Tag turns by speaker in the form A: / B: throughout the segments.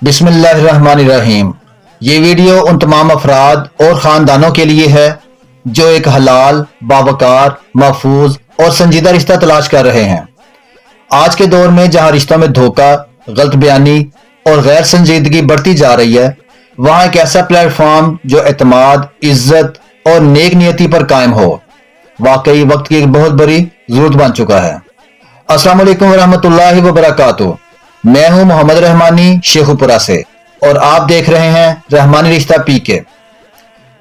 A: बिस्मिल्लाहिर्रहमानिर्रहीम। ये वीडियो उन तमाम अफराद और ख़ानदानों के लिए है जो एक हलाल, बावकार, महफूज और संजीदा रिश्ता तलाश कर रहे हैं। आज के दौर में जहाँ रिश्तों में धोखा, गलत बयानी और गैर संजीदगी बढ़ती जा रही है, वहाँ एक ऐसा प्लेटफॉर्म जो एतमाद, इज्जत और नेक नियति पर कायम हो, वाकई वक्त की एक बहुत बड़ी जरूरत बन चुका है। अस्सलाम वालेकुम वरहमतुल्लाहि वबरकातुहू। मैं हूं मोहम्मद रहमानी शेखुपुरा से और आप देख रहे हैं रहमानी रिश्ता पीके,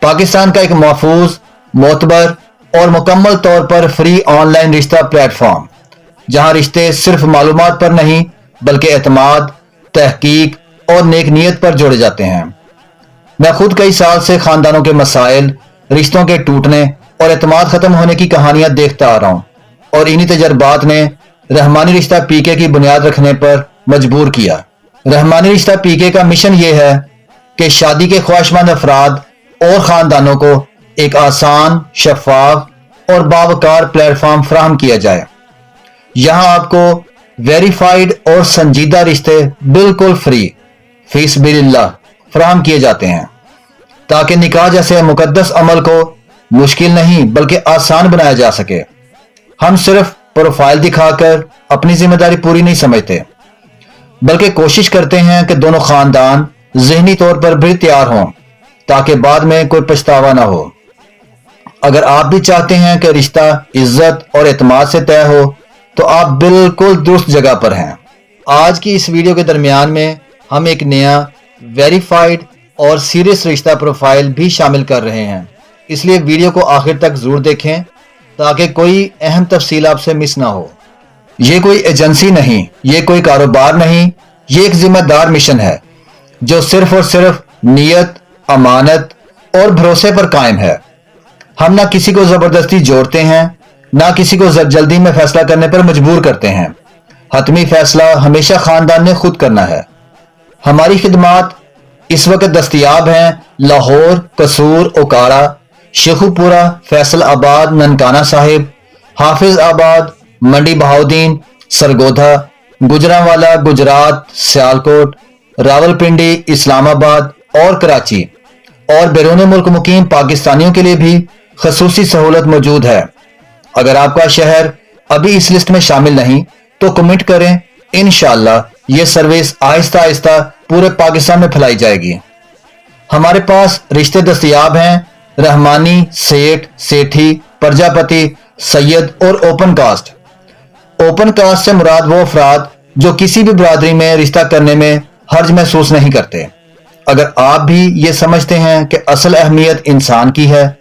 A: पाकिस्तान का एक महफूज, मोतबर और मुकम्मल तौर पर फ्री ऑनलाइन रिश्ता प्लेटफॉर्म, जहां रिश्ते सिर्फ मालूमात पर नहीं बल्कि एतमाद, तहकीक और नेक नियत पर जोड़े जाते हैं। मैं खुद कई साल से खानदानों के मसाइल, रिश्तों के टूटने और एतमाद खत्म होने की कहानियां देखता आ रहा हूं और इन्हीं तजर्बात ने रहमानी रिश्ता पीके की बुनियाद रखने पर मजबूर किया। रहमानी रिश्ता पीके का मिशन ये है कि शादी के ख्वाहिशमंद अफराद और खानदानों को एक आसान, शफाफ और बावकार प्लेटफॉर्म फराहम किया जाए। यहां आपको वेरीफाइड और संजीदा रिश्ते बिल्कुल फ्री, फीसबिलिल्लाह फराहम किए जाते हैं ताकि निकाह जैसे मुकद्दस अमल को मुश्किल नहीं बल्कि आसान बनाया जा सके। हम सिर्फ प्रोफाइल दिखाकर अपनी जिम्मेदारी पूरी नहीं समझते, बल्कि कोशिश करते हैं कि दोनों खानदान ज़हनी तौर पर भी तैयार हों ताकि बाद में कोई पछतावा ना हो। अगर आप भी चाहते हैं कि रिश्ता इज्जत और एतमाद से तय हो तो आप बिल्कुल दुरुस्त जगह पर हैं। आज की इस वीडियो के दरमियान में हम एक नया वेरीफाइड और सीरियस रिश्ता प्रोफाइल भी शामिल कर रहे हैं, इसलिए वीडियो को आखिर तक जरूर देखें ताकि कोई अहम तफसील आपसे मिस ना हो। ये कोई एजेंसी नहीं, ये कोई कारोबार नहीं, ये एक जिम्मेदार मिशन है जो सिर्फ और सिर्फ नियत, अमानत और भरोसे पर कायम है। हम ना किसी को जबरदस्ती जोड़ते हैं, ना किसी को जल्दी में फैसला करने पर मजबूर करते हैं। हतमी फैसला हमेशा खानदान ने खुद करना है। हमारी खिदमात इस वक्त दस्तयाब हैं लाहौर, कसूर, ओकाड़ा, शेखुपुरा, फैसल आबाद, ननकाना साहिब, हाफिज आबाद, मंडी बहाउद्दीन, सरगोधा, गुजरांवाला, गुजरात, सियालकोट, रावलपिंडी, इस्लामाबाद और कराची और बैरून मुल्क मुकीम पाकिस्तानियों के लिए भी खसूसी सहूलत मौजूद है। अगर आपका शहर अभी इस लिस्ट में शामिल नहीं तो कमेंट करें, इंशाअल्लाह ये सर्विस आहिस्ता आहिस्ता पूरे पाकिस्तान में फैलाई जाएगी। हमारे पास रिश्ते दस्तयाब हैं रहमानी, सेठ, सेठी, प्रजापति, सैयद और ओपन कास्ट। ओपन कास्ट से मुराद वो अफराद जो किसी भी बरादरी में रिश्ता करने में हर्ज महसूस नहीं करते। अगर आप भी ये समझते हैं कि असल अहमियत इंसान की है,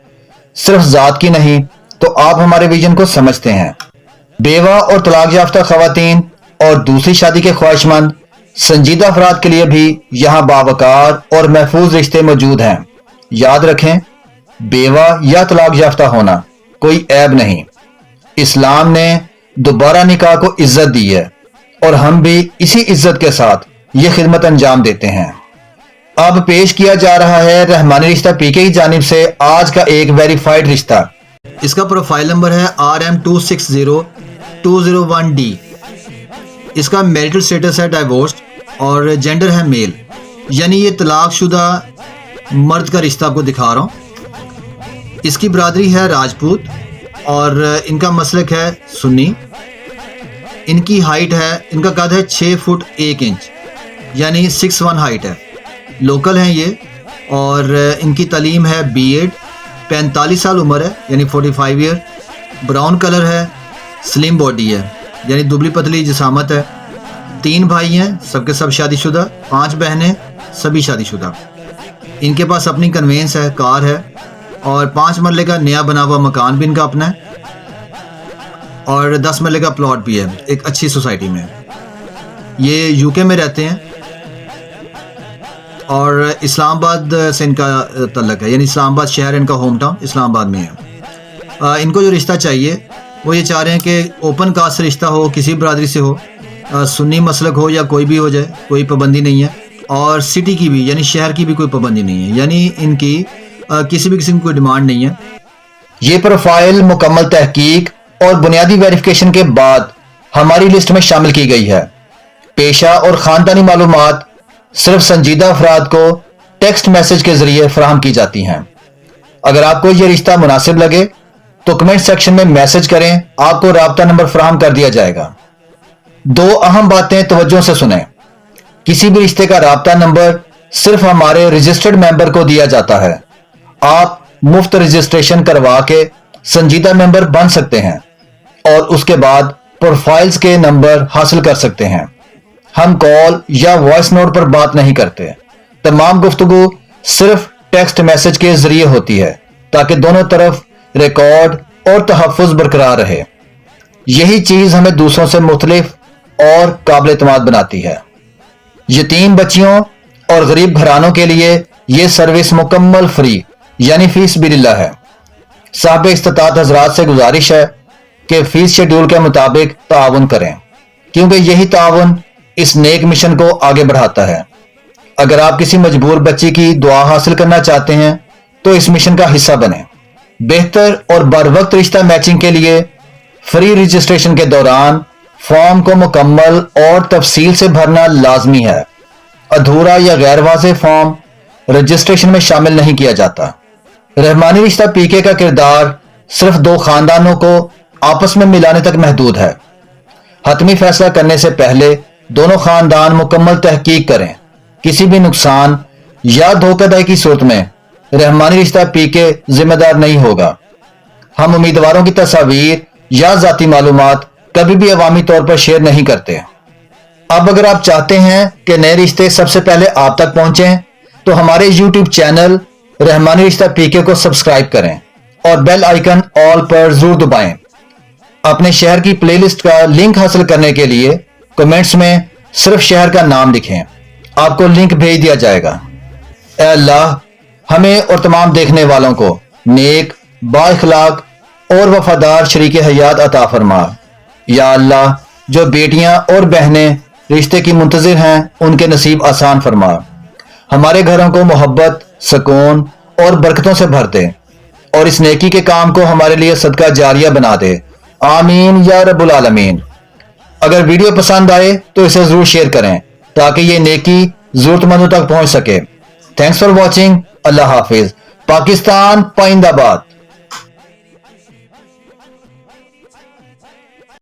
A: सिर्फ जात की नहीं, तो आप हमारे विजन को समझते हैं। बेवा और तलाक याफ्ता खवातीन और दूसरी शादी के ख्वाहिशमंद संजीदा अफराद के लिए भी यहाँ बावकार और महफूज रिश्ते मौजूद हैं। याद रखें, बेवा या तलाक याफ्ता होना कोई ऐब नहीं। इस्लाम ने दोबारा निकाह को इज्जत दी है और हम भी इसी इज्जत के साथ ये खिदमत अंजाम देते हैं। अब पेश किया जा रहा है रहमानी रिश्ता पीके की जानिब से आज का एक वेरीफाइड रिश्ता। इसका प्रोफाइल नंबर है RM260201D। इसका मैरिटल स्टेटस है डाइवोर्स्ड और जेंडर है मेल, यानी ये तलाकशुदा मर्द का रिश्ता आपको दिखा रहा हूँ। इसकी बरादरी है राजपूत और इनका मसलक है सुन्नी। इनकी हाइट है, इनका कद है 6 फुट 1 इंच, यानी 6'1" हाइट है। लोकल हैं ये और इनकी तालीम है B.Ed। 45 साल उम्र है, यानी 45 ईयर। ब्राउन कलर है, स्लिम बॉडी है, यानी दुबली पतली जिसामत है। 3 भाई हैं, सबके सब शादीशुदा। 5 बहनें, सभी शादीशुदा। इनके पास अपनी कन्वेंस है, कार है और 5 मरले का नया बना हुआ मकान भी इनका अपना है और 10 मरले का प्लॉट भी है एक अच्छी सोसाइटी में। ये यूके में रहते हैं और इस्लामाबाद से इनका तल्लक है, यानी इस्लामाबाद शहर इनका होम टाउन इस्लामाबाद में है। इनको जो रिश्ता चाहिए वो ये चाह रहे हैं कि ओपन कास्ट से रिश्ता हो, किसी बरादरी से हो, सुन्नी मसलक हो या कोई भी हो जाए, कोई पाबंदी नहीं है। और सिटी की भी, यानी शहर की भी कोई पाबंदी नहीं है, यानी इनकी किसी भी किस्म की कोई डिमांड नहीं है। ये प्रोफाइल मुकम्मल तहकीक और बुनियादी वेरिफिकेशन के बाद हमारी लिस्ट में शामिल की गई है। पेशा और ख़ानदानी मालूमात صرف سنجیدہ افراد کو ٹیکسٹ میسج کے ذریعے فراہم کی جاتی ہیں۔ اگر آپ کو یہ رشتہ مناسب لگے تو کمنٹ سیکشن میں میسج کریں، آپ کو رابطہ نمبر فراہم کر دیا جائے گا۔ دو اہم باتیں توجہ سے سنیں۔ کسی بھی رشتے کا رابطہ نمبر صرف ہمارے رجسٹرڈ ممبر کو دیا جاتا ہے۔ آپ مفت رجسٹریشن کروا کے سنجیدہ ممبر بن سکتے ہیں اور اس کے بعد پروفائلز کے نمبر حاصل کر سکتے ہیں۔ ہم کال یا وائس نوٹ پر بات نہیں کرتے، تمام گفتگو صرف ٹیکسٹ میسج کے ذریعے ہوتی ہے تاکہ دونوں طرف ریکارڈ اور تحفظ برقرار رہے۔ یہی چیز ہمیں دوسروں سے مختلف اور قابل اعتماد بناتی ہے۔ یتیم بچیوں اور غریب گھرانوں کے لیے یہ سروس مکمل فری یعنی فی سبیل اللہ ہے۔ صاحب استطاعت حضرات سے گزارش ہے کہ فیس شیڈول کے مطابق تعاون کریں، کیونکہ یہی تعاون اس نیک مشن کو آگے بڑھاتا ہے۔ اگر آپ کسی مجبور بچی کی دعا حاصل کرنا چاہتے ہیں تو اس مشن کا حصہ بنیں۔ بہتر اور بر وقت رشتہ میچنگ کے لیے فری رجسٹریشن کے دوران فارم کو مکمل اور تفصیل سے بھرنا لازمی ہے۔ ادھورا یا غیر واضح فارم رجسٹریشن میں شامل نہیں کیا جاتا۔ رحمانی رشتہ پی کے کا کردار صرف دو خاندانوں کو آپس میں ملانے تک محدود ہے۔ حتمی فیصلہ کرنے سے پہلے دونوں خاندان مکمل تحقیق کریں۔ کسی بھی نقصان یا دھوکہ دہی کی صورت میں رحمانی رشتہ پی کے ذمہ دار نہیں ہوگا۔ ہم امیدواروں کی تصاویر یا ذاتی معلومات کبھی بھی عوامی طور پر شیئر نہیں کرتے۔ اب اگر آپ چاہتے ہیں کہ نئے رشتے سب سے پہلے آپ تک پہنچیں تو ہمارے YouTube چینل رحمانی رشتہ پی کے کو سبسکرائب کریں اور بیل آئیکن آل پر ضرور دبائیں۔ اپنے شہر کی پلے لسٹ کا لنک حاصل کرنے کے لیے کمنٹس میں صرف شہر کا نام لکھیں، آپ کو لنک بھیج دیا جائے گا۔ اے اللہ ہمیں اور تمام دیکھنے والوں کو نیک، با اخلاق اور وفادار شریک حیات عطا فرما۔ یا اللہ جو بیٹیاں اور بہنیں رشتے کی منتظر ہیں ان کے نصیب آسان فرما۔ ہمارے گھروں کو محبت، سکون اور برکتوں سے بھر دے اور اس نیکی کے کام کو ہمارے لیے صدقہ جاریہ بنا دے، آمین یا رب العالمین۔ اگر ویڈیو پسند آئے تو اسے ضرور شیئر کریں تاکہ یہ نیکی ضرورت مندوں تک پہنچ سکے۔ Thanks for watching. اللہ حافظ۔ پاکستان پائندہ باد۔